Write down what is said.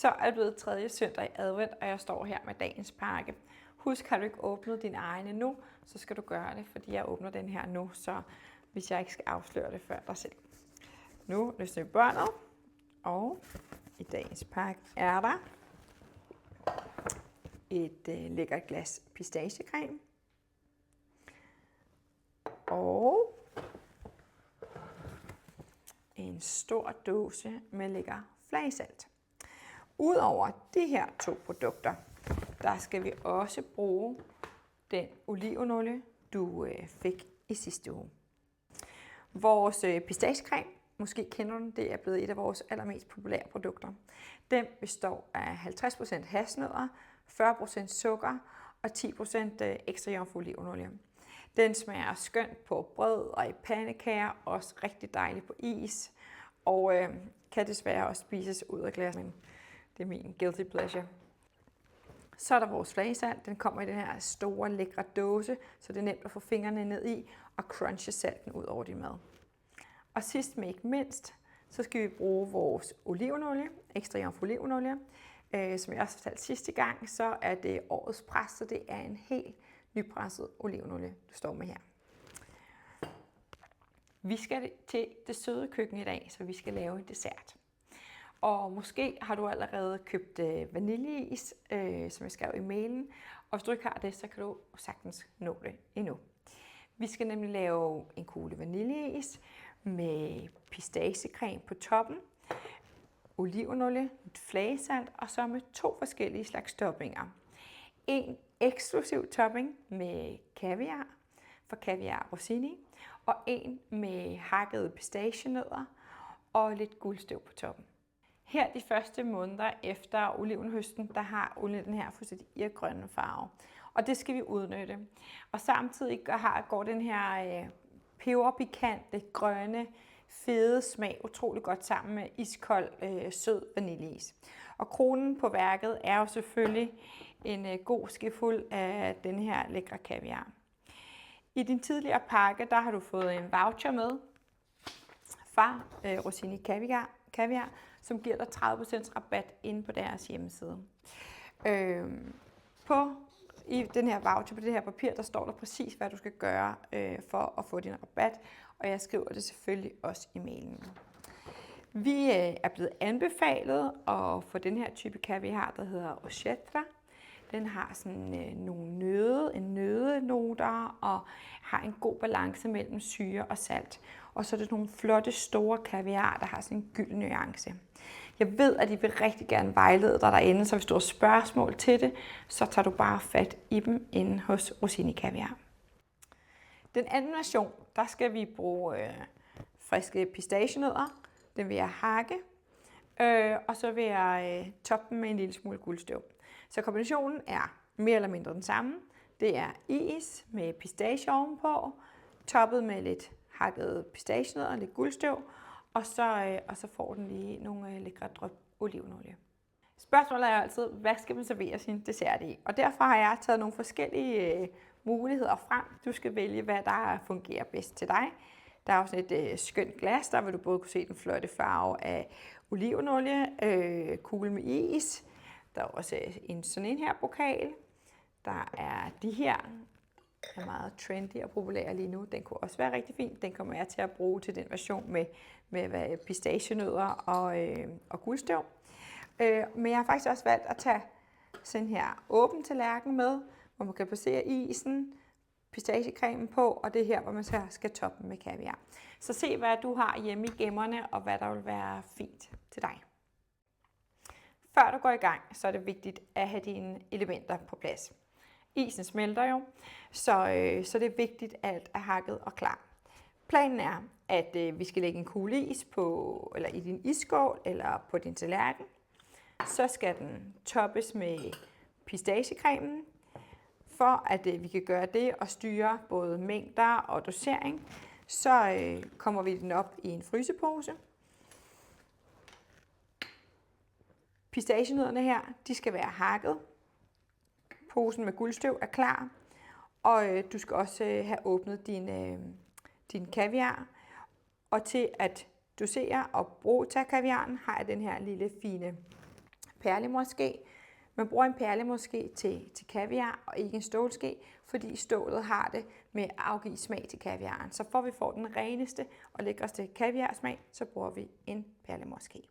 Så er det blevet 3. søndag i advent, og jeg står her med dagens pakke. Husk, har du ikke åbnet din egen endnu, så skal du gøre det, fordi jeg åbner den her nu, så hvis jeg ikke skal afsløre det før dig selv. Nu løsner vi båndet, og i dagens pakke er der et lækkert glas pistachecreme og en stor dåse med lækker flagesalt. Udover de her 2 produkter, der skal vi også bruge den olivenolie, du fik i sidste uge. Vores pistachecreme, måske kender du den, det er blevet et af vores allermest populære produkter. Den består af 50% hasselnødder, 40% sukker og 10% ekstra jomfru olivenolie. Den smager skønt på brød og i pandekager, også rigtig dejligt på is, og kan desværre også spises ud af glas, men det er min guilty pleasure. Så er der vores flagesalt. Den kommer i den her store, lækre dåse, så det er nemt at få fingrene ned i og crunche salten ud over din mad. Og sidst men ikke mindst, så skal vi bruge vores olivenolie, ekstra jomfru olivenolie. Som jeg også fortalte sidste gang, så er det årets pres, så det er en helt nypresset olivenolie, du står med her. Vi skal til det søde køkken i dag, så vi skal lave en dessert. Og måske har du allerede købt vaniljeis, som jeg skrev i mailen. Og hvis du ikke har det, så kan du sagtens nå det endnu. Vi skal nemlig lave en kugle vaniljeis med pistachecreme på toppen, olivenolie, flagesalt og så med 2 forskellige slags toppinger. En eksklusiv topping med kaviar fra Kaviar Rossini, og en med hakkede pistachienødder og lidt guldstøv på toppen. Her de første måneder efter olivenhøsten, der har olien den her fuldstændig irgrønne farve. Og det skal vi udnytte. Og samtidig går den her peberpikante, grønne, fede smag utrolig godt sammen med iskold, sød vaniljeis. Og kronen på værket er jo selvfølgelig en god skefuld af den her lækre kaviar. I din tidligere pakke, der har du fået en voucher med fra Rossini Kaviar, som giver dig 30% rabat inde på deres hjemmeside. I den her voucher, på det her papir, der står der præcis, hvad du skal gøre for at få din rabat, og jeg skriver det selvfølgelig også i mailen. Vi er blevet anbefalet at få den her type kaviar, der hedder Ochetra. Den har sådan nogle nødenoter og har en god balance mellem syre og salt. Og så er det nogle flotte, store kaviar, der har sådan en gylden nuance. Jeg ved, at I vil rigtig gerne vejlede dig derinde, så hvis du har spørgsmål til det, så tager du bare fat i dem inde hos Rossini Kaviar. Den anden version, der skal vi bruge friske pistachienødder. Den vil jeg hakke, og så vil jeg toppe dem med en lille smule guldstøv. Så kombinationen er mere eller mindre den samme. Det er is med pistache ovenpå, toppet med lidt hakket pistachienødder og lidt guldstøv, og så får den lige nogle lækre dryp olivenolie. Spørgsmålet er altid, hvad skal man servere sin dessert i? Og derfor har jeg taget nogle forskellige muligheder frem. Du skal vælge, hvad der fungerer bedst til dig. Der er også et skønt glas, der vil du både kunne se den flotte farve af olivenolie, kugle med is. Der er også sådan en her pokal. Der er de her, der er meget trendy og populære lige nu. Den kunne også være rigtig fin. Den kommer jeg til at bruge til den version med pistachienødder og guldstøv. Men jeg har faktisk også valgt at tage sådan her åben tallerken med, hvor man kan placere isen, pistachecremen på, og det her, hvor man så skal toppe med kaviar. Så se, hvad du har hjemme i gemmerne, og hvad der vil være fint til dig. Før du går i gang, så er det vigtigt at have dine elementer på plads. Isen smelter jo, så det er vigtigt at er hakket og klar. Planen er, at vi skal lægge en kugle is eller i din isskål eller på din tallerken. Så skal den toppes med pistachecremen. For at vi kan gøre det og styre både mængder og dosering, så kommer vi den op i en frysepose. Pistachienødderne her, de skal være hakket. Posen med guldstøv er klar, og du skal også have åbnet din kaviar. Og til at dosere og tage kaviaren, har jeg den her lille fine perlemorske. Man bruger en perlemorske til kaviar og ikke en stålske, fordi stålet har det med at afgive smag til kaviaren. Så for at vi får den reneste og lækreste kaviarsmag, så bruger vi en perlemorske.